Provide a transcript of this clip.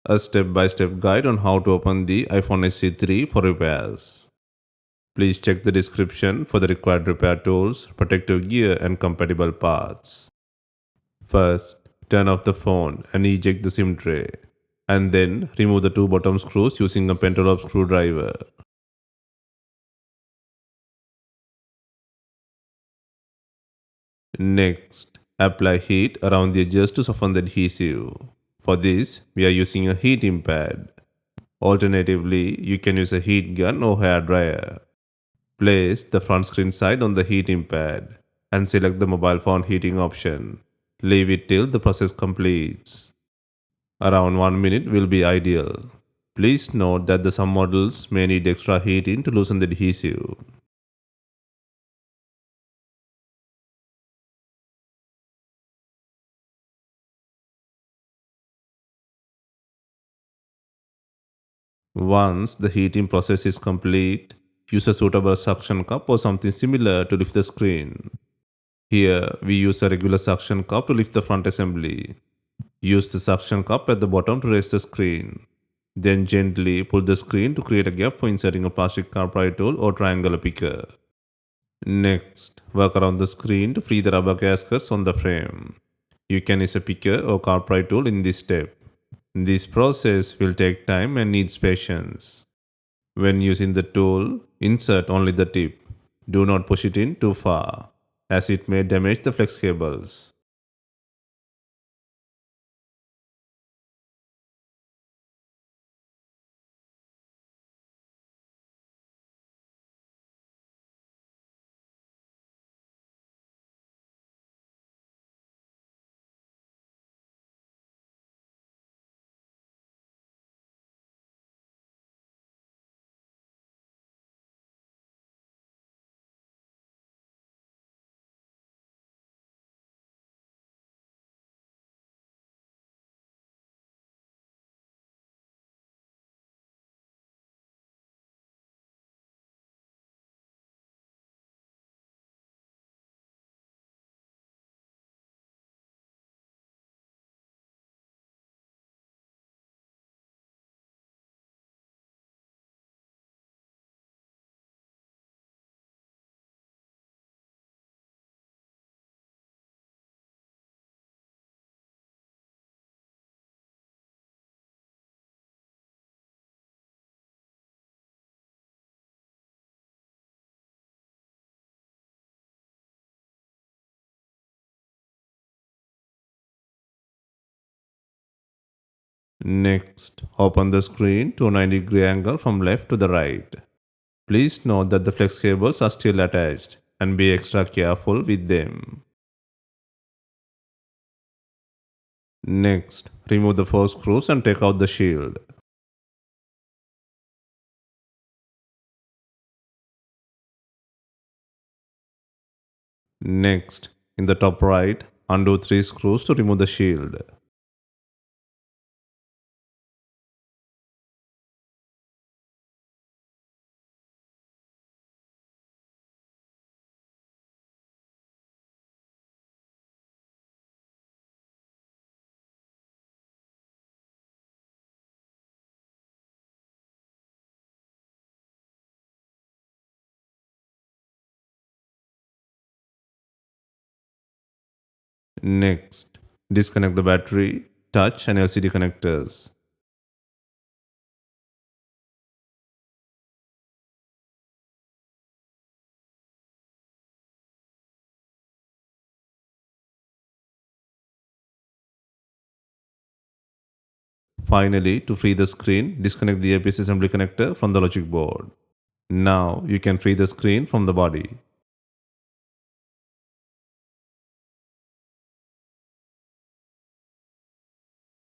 a step-by-step guide on how to open the iPhone SE3 for repairs. Please check the description for the required repair tools, protective gear and compatible parts. First, turn off the phone and eject the SIM tray, and then remove the two bottom screws using a pentalobe screwdriver. Next, apply heat around the edges to soften the adhesive. For this, we are using a heating pad. Alternatively, you can use a heat gun or hair dryer. Place the front screen side on the heating pad and select the mobile phone heating option. Leave it till the process completes. Around 1 minute will be ideal. Please note that some models may need extra heating to loosen the adhesive. Once the heating process is complete, use a suitable suction cup or something similar to lift the screen. Here, we use a regular suction cup to lift the front assembly. Use the suction cup at the bottom to raise the screen. Then gently pull the screen to create a gap for inserting a plastic car pry tool or triangular picker. Next, work around the screen to free the rubber gaskets on the frame. You can use a picker or car pry tool in this step. This process will take time and needs patience. When using the tool, insert only the tip. Do not push it in too far, as it may damage the flex cables. Next, open the screen to a 90-degree angle from left to the right. Please note that the flex cables are still attached and be extra careful with them. Next, remove the 4 screws and take out the shield. Next, in the top right, undo 3 screws to remove the shield. Next, disconnect the battery, touch and LCD connectors. Finally, to free the screen, disconnect the earpiece assembly connector from the logic board. Now, you can free the screen from the body.